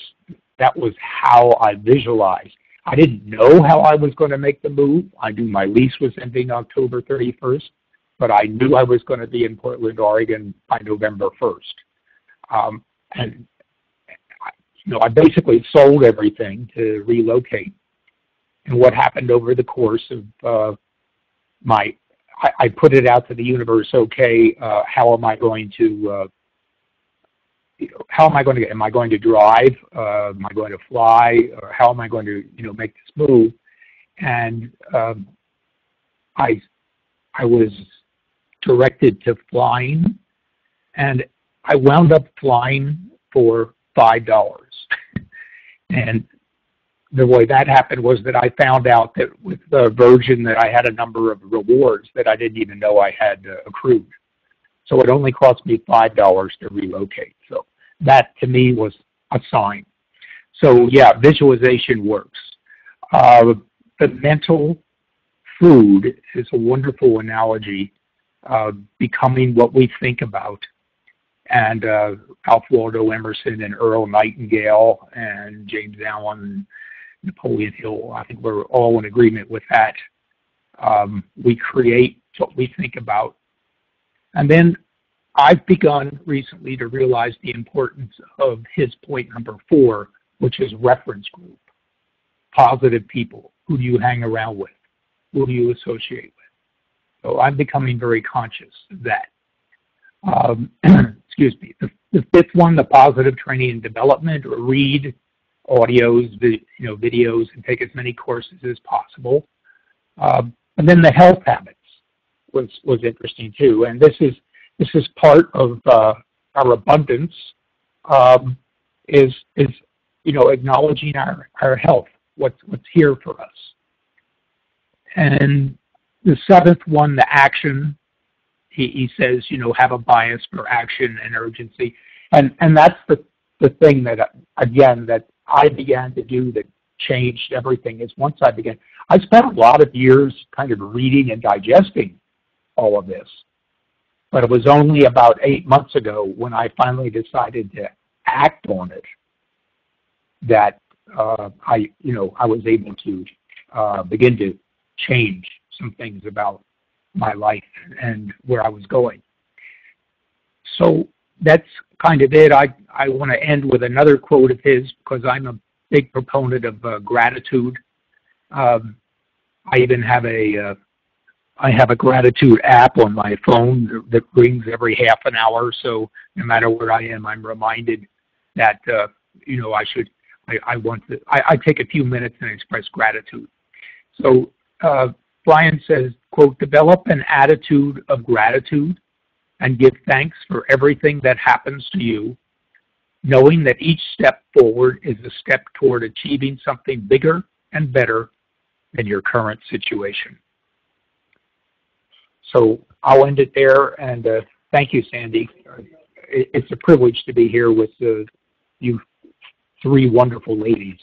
how I visualized. I didn't know how I was going to make the move. I knew my lease was ending October 31st, but I knew I was going to be in Portland, Oregon by November 1st. And I basically sold everything to relocate. And what happened over the course of I put it out to the universe, okay, how am I going to, am I going to drive? Am I going to fly? Or how am I going to, make this move? And I was directed to flying, and I wound up flying for $5. And the way that happened was that I found out that with the Virgin that I had a number of rewards that I didn't even know I had accrued. So it only cost me $5 to relocate. So that to me was a sign. So yeah, visualization works. The mental food is a wonderful analogy, becoming what we think about. And Ralph Waldo Emerson and Earl Nightingale and James Allen and Napoleon Hill, I think we're all in agreement with that. We create what we think about. And then I've begun recently to realize the importance of his point number 4, which is reference group. Positive people. Who do you hang around with? Who do you associate with? So I'm becoming very conscious of that. Excuse me. The 5th one, the positive training and development, or read audios, videos, and take as many courses as possible. And then the health habits was interesting too. And this is part of our abundance, is acknowledging our health, what's here for us. And the 7th one, the action. He says, have a bias for action and urgency. And that's the thing that, again, that I began to do that changed everything is once I spent a lot of years kind of reading and digesting all of this. But it was only about 8 months ago when I finally decided to act on it that I was able to begin to change some things about my life and where I was going. So that's kind of it. I want to end with another quote of his because I'm a big proponent of gratitude. I even have a gratitude app on my phone that rings every half an hour. So no matter where I am, I'm reminded that I take a few minutes and express gratitude. So Brian says, quote, develop an attitude of gratitude and give thanks for everything that happens to you, knowing that each step forward is a step toward achieving something bigger and better than your current situation. So I'll end it there, and thank you, Sandi. It's a privilege to be here with you three wonderful ladies.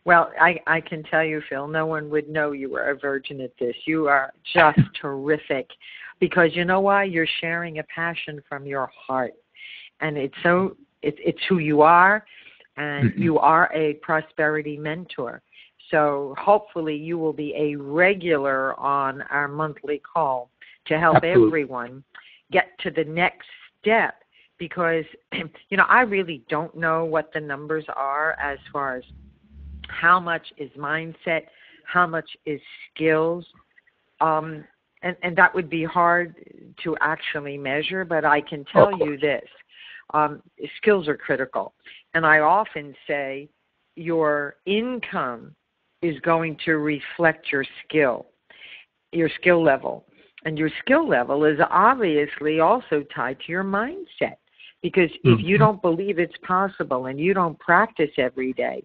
Well, I can tell you, Phil, no one would know you were a virgin at this. You are just terrific because you know why? You're sharing a passion from your heart. And it's who you are, and you are a prosperity mentor. So hopefully you will be a regular on our monthly call to help everyone get to the next step because, I really don't know what the numbers are as far as how much is mindset, how much is skills, and that would be hard to actually measure, but I can tell you this. Skills are critical. And I often say your income is going to reflect your skill level. And your skill level is obviously also tied to your mindset. Because if you don't believe it's possible and you don't practice every day,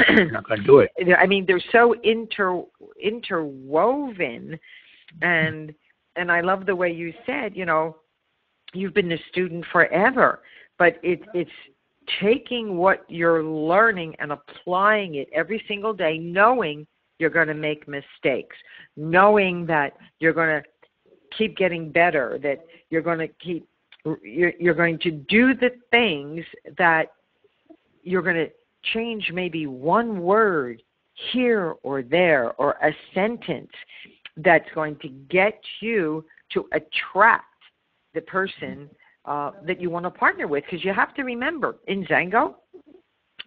you're not going to do it. I mean, they're so interwoven. And I love the way you said, you've been a student forever. But it's taking what you're learning and applying it every single day, knowing you're going to make mistakes, knowing that you're going to keep getting better, that you're going to do the things that you're going to change maybe one word here or there or a sentence that's going to get you to attract the person that you want to partner with. Because you have to remember, in Zango,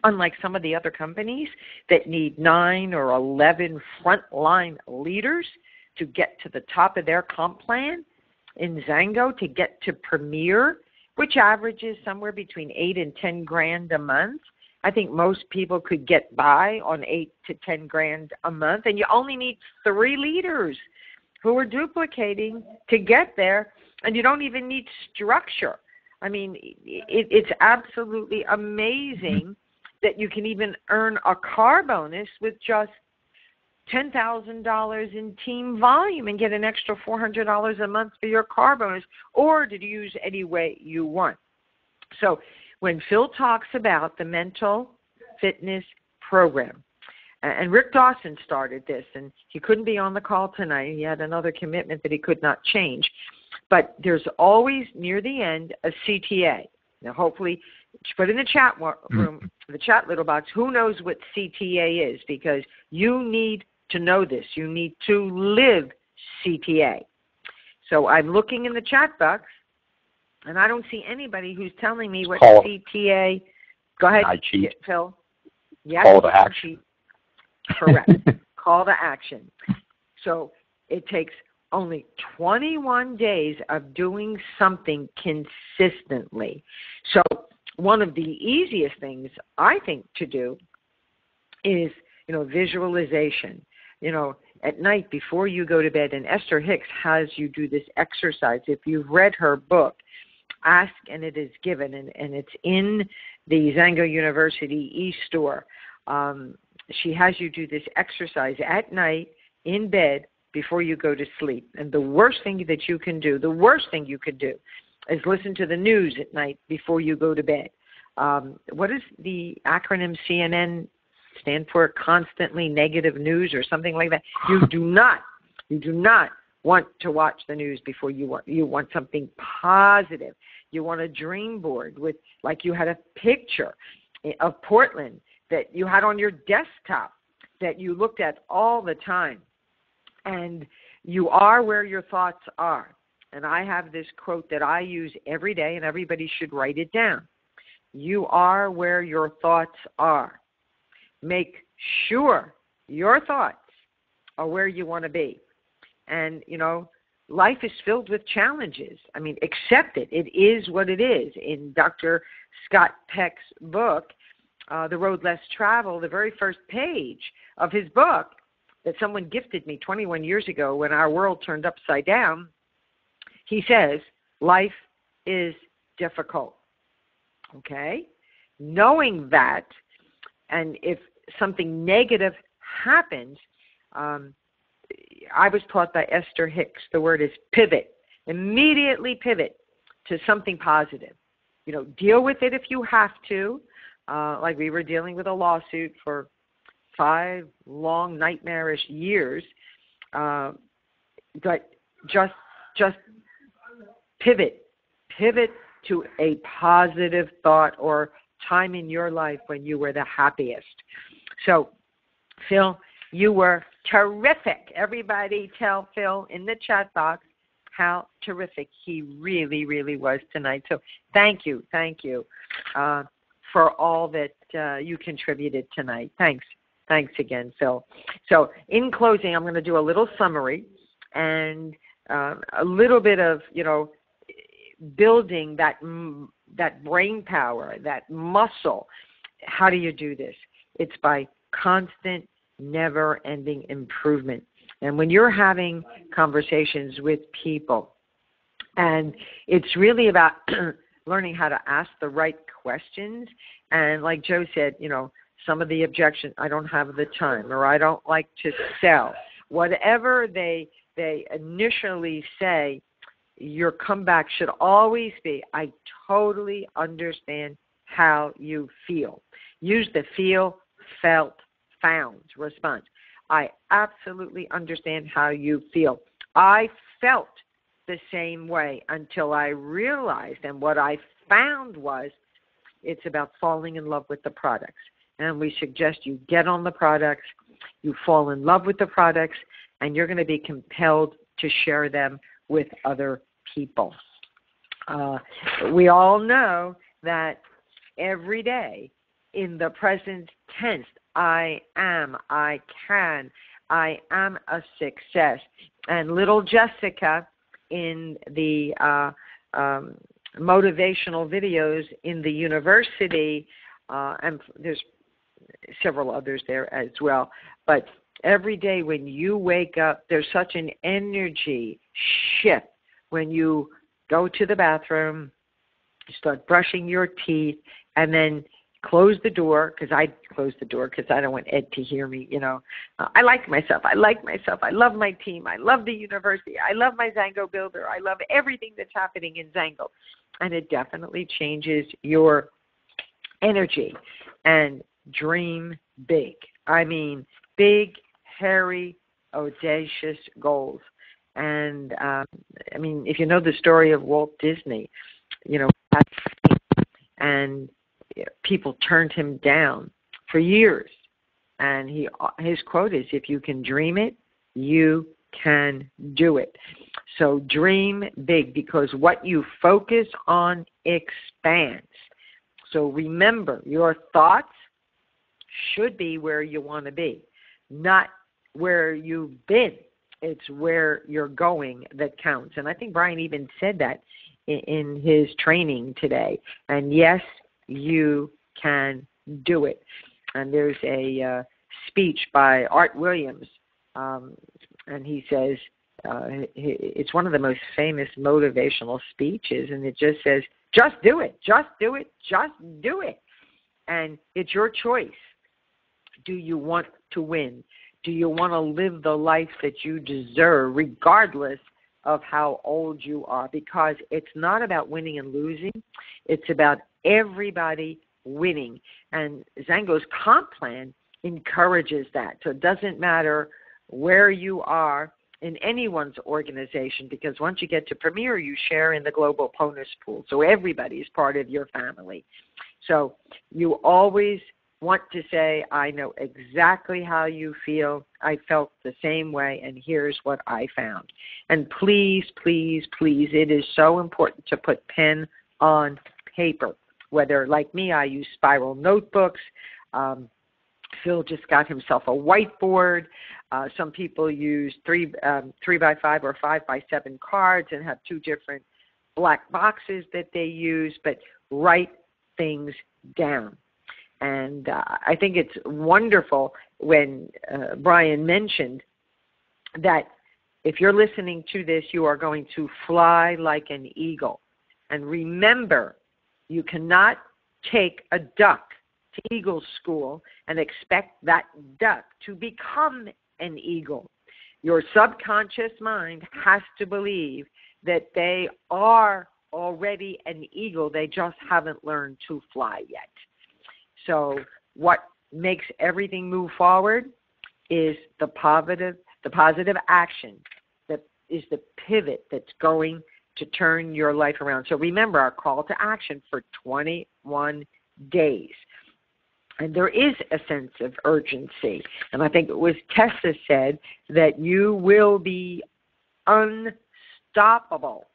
unlike some of the other companies that need 9 or 11 frontline leaders to get to the top of their comp plan, in Zango to get to Premier, which averages somewhere between $8 and $10 a month, I think most people could get by on $8 to $10 a month, and you only need 3 leaders who are duplicating to get there. And you don't even need structure. I mean, it's absolutely amazing that you can even earn a car bonus with just $10,000 in team volume and get an extra $400 a month for your car bonus, or to use any way you want. So when Phil talks about the mental fitness program, and Rick Dawson started this, and he couldn't be on the call tonight. He had another commitment that he could not change. But there's always, near the end, a CTA. Now, hopefully, put in the chat room, the chat little box, who knows what CTA is, because you need to know this. You need to live CTA. So I'm looking in the chat box, and I don't see anybody who's telling me what CTA. Go ahead, Phil. Yes, call to action. Correct. Call to action. So it takes only 21 days of doing something consistently. So one of the easiest things I think to do is, visualization. At night before you go to bed, and Esther Hicks has you do this exercise. If you've read her book, Ask and It Is Given, and it's in the Zango University e-store. She has you do this exercise at night in bed before you go to sleep. And the worst thing you could do is listen to the news at night before you go to bed. What does the acronym CNN stand for? Constantly negative news or something like that? You do not want to watch the news before you want something positive. You want a dream board with, like you had a picture of Portland that you had on your desktop that you looked at all the time. And you are where your thoughts are. And I have this quote that I use every day, and everybody should write it down. You are where your thoughts are. Make sure your thoughts are where you want to be. And, life is filled with challenges. I mean, accept it. It is what it is. In Dr. Scott Peck's book, The Road Less Traveled, the very first page of his book that someone gifted me 21 years ago when our world turned upside down, he says, life is difficult. Okay? Knowing that, and if something negative happens, I was taught by Esther Hicks, the word is pivot. Immediately pivot to something positive. Deal with it if you have to, like we were dealing with a lawsuit for 5 long, nightmarish years, but just pivot to a positive thought or time in your life when you were the happiest. So, Phil, you were terrific. Everybody tell Phil in the chat box how terrific he really, really was tonight. So thank you for all that you contributed tonight. Thanks again, Phil. So in closing, I'm going to do a little summary and a little bit of, building that brain power, that muscle. How do you do this? It's by constant, never-ending improvement. And when you're having conversations with people, and it's really about learning how to ask the right questions, and like Joe said, some of the objections, I don't have the time, or I don't like to sell. Whatever they initially say, your comeback should always be, I totally understand how you feel. Use the feel, felt, found response. I absolutely understand how you feel. I felt the same way until I realized, and what I found was it's about falling in love with the products. And we suggest you get on the products, you fall in love with the products, and you're going to be compelled to share them with other people. We all know that every day in the present tense, I am, I can, I am a success. And little Jessica in the motivational videos in the university, and there's several others there as well, but every day when you wake up, there's such an energy shift when you go to the bathroom, you start brushing your teeth, and then close the door, because I close the door because I don't want Ed to hear me, I like myself. I love my team. I love the university. I love my Zango builder. I love everything that's happening in Zango. And it definitely changes your energy. And dream big. I mean, big, hairy, audacious goals. And, if you know the story of Walt Disney, and people turned him down for years. And his quote is, if you can dream it, you can do it. So dream big, because what you focus on expands. So remember, your thoughts should be where you want to be, not where you've been. It's where you're going that counts. And I think Brian even said that in his training today. And yes, you can do it. And there's a speech by Art Williams, and he says, it's one of the most famous motivational speeches, and it just says, just do it, just do it, just do it. And it's your choice. Do you want to win? Do you want to live the life that you deserve, regardless of how old you are? Because it's not about winning and losing. It's about everybody winning. And Zango's comp plan encourages that. So it doesn't matter where you are in anyone's organization, because once you get to Premier, you share in the global bonus pool. So everybody is part of your family. So you always want to say, I know exactly how you feel. I felt the same way, and here's what I found. And please, please, please, it is so important to put pen on paper. Whether, like me, I use spiral notebooks. Phil just got himself a whiteboard. Some people use 3x5 or 5x7 cards and have two different black boxes that they use, but write things down. And I think it's wonderful when Brian mentioned that if you're listening to this, you are going to fly like an eagle. And remember, you cannot take a duck to eagle school and expect that duck to become an eagle. Your subconscious mind has to believe that they are already an eagle. They just haven't learned to fly yet. So what makes everything move forward is the positive action that is the pivot that's going to turn your life around. So remember our call to action for 21 days. And there is a sense of urgency. And I think it was Tessa said that you will be unstoppable,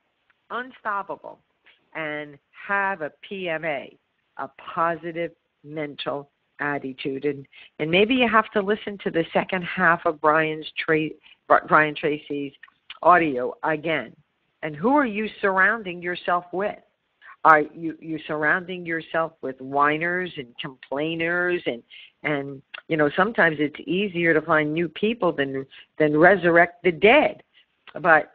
and have a PMA, a positive mental attitude. And maybe you have to listen to the second half of Brian Tracy's audio again. And who are you surrounding yourself with? Are you surrounding yourself with whiners and complainers? And you know, sometimes it's easier to find new people than resurrect the dead. But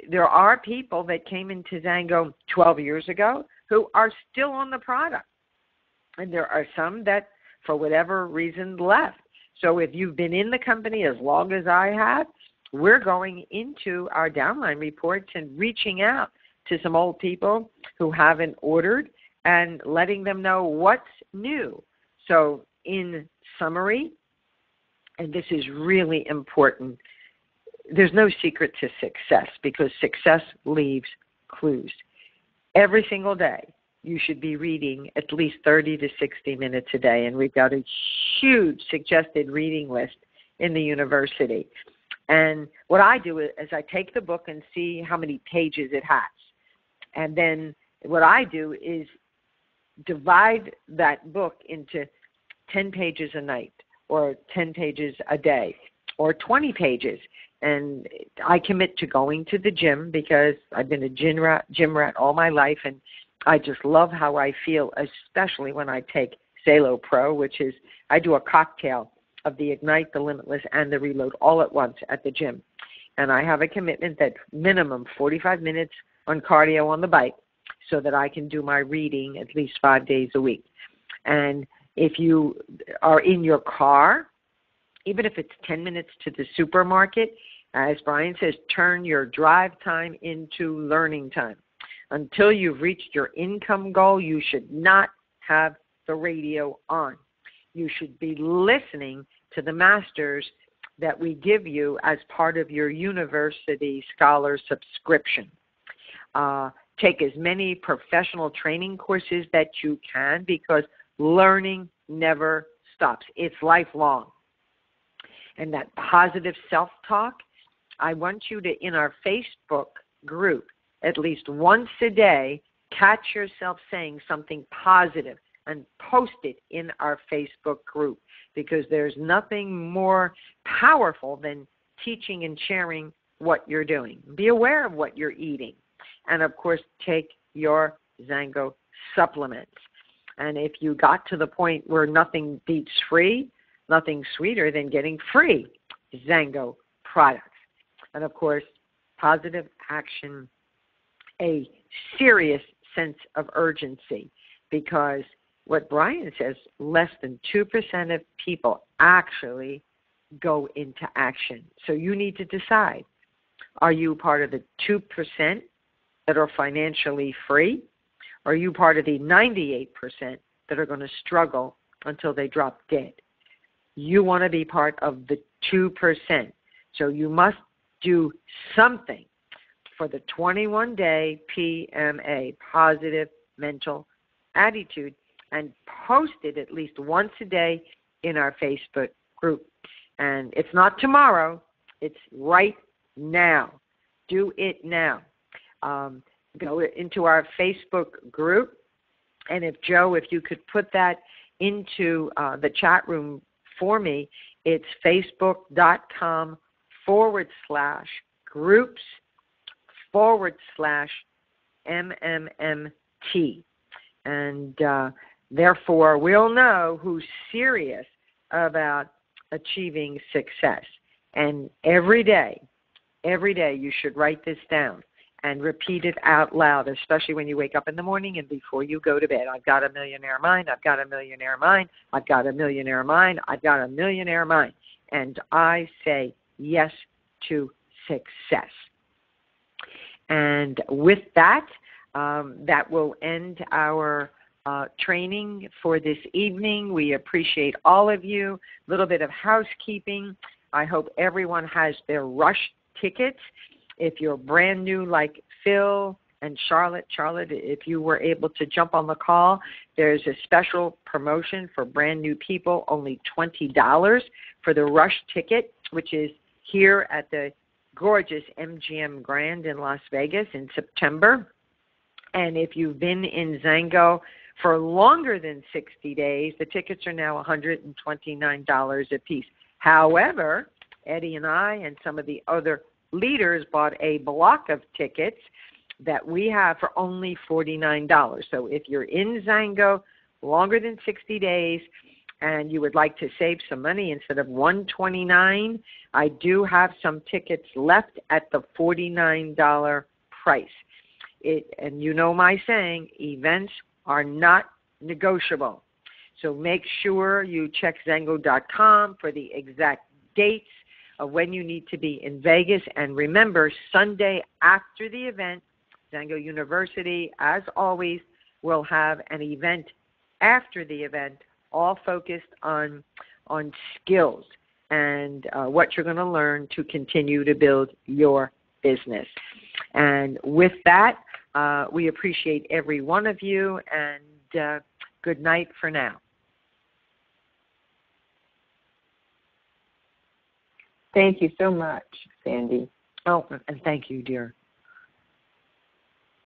there are people that came into Zango 12 years ago who are still on the product. And there are some that, for whatever reason, left. So if you've been in the company as long as I have, we're going into our downline reports and reaching out to some old people who haven't ordered and letting them know what's new. So in summary, and this is really important, there's no secret to success because success leaves clues. Every single day, you should be reading at least 30 to 60 minutes a day, and we've got a huge suggested reading list in the university. And what I do is I take the book and see how many pages it has. And then what I do is divide that book into 10 pages a night or 10 pages a day or 20 pages. And I commit to going to the gym because I've been a gym rat all my life, and I just love how I feel, especially when I take Zalo Pro, which is I do a cocktail of the Ignite, the Limitless, and the Reload all at once at the gym. And I have a commitment that minimum 45 minutes on cardio on the bike so that I can do my reading at least 5 days a week. And if you are in your car, even if it's 10 minutes to the supermarket, as Brian says, turn your drive time into learning time. Until you've reached your income goal, you should not have the radio on. You should be listening to the masters that we give you as part of your university scholar subscription. Take as many professional training courses that you can because learning never stops. It's lifelong. And that positive self-talk, I want you to, in our Facebook group, at least once a day, catch yourself saying something positive and post it in our Facebook group because there's nothing more powerful than teaching and sharing what you're doing. Be aware of what you're eating. And, of course, take your Zango supplements. And if you got to the point where nothing beats free, nothing sweeter than getting free Zango products. And, of course, positive action, a serious sense of urgency, because what Brian says, less than 2% of people actually go into action. So you need to decide, are you part of the 2% that are financially free? Or are you part of the 98% that are going to struggle until they drop dead? You want to be part of the 2%. So you must do something for the 21-day PMA, positive mental attitude, and post it at least once a day in our Facebook group. And it's not tomorrow, it's right now. Do it now. Go into our Facebook group, and if you could put that into the chat room for me, it's facebook.com/groups/MMMT. And therefore, we'll know who's serious about achieving success. And every day, you should write this down and repeat it out loud, especially when you wake up in the morning and before you go to bed. I've got a millionaire mind. I've got a millionaire mind. I've got a millionaire mind. I've got a millionaire mind. And I say yes to success. And with that, that will end our training for this evening. We appreciate all of you. A little bit of housekeeping. I hope everyone has their rush tickets. If you're brand new like Phil and Charlotte, if you were able to jump on the call, there's a special promotion for brand new people, only $20 for the rush ticket, which is here at the gorgeous MGM Grand in Las Vegas in September. And if you've been in Zango for longer than 60 days, the tickets are now $129 a piece. However, Eddie and I and some of the other leaders bought a block of tickets that we have for only $49. So if you're in Zango longer than 60 days and you would like to save some money instead of $129, I do have some tickets left at the $49 price. And you know my saying, events are not negotiable. So make sure you check Zango.com for the exact dates of when you need to be in Vegas. And remember, Sunday after the event, Zango University, as always, will have an event after the event, all focused on skills and what you're going to learn to continue to build your business. And with that, we appreciate every one of you, and good night for now. Thank you so much, Sandi. Oh, and thank you, dear.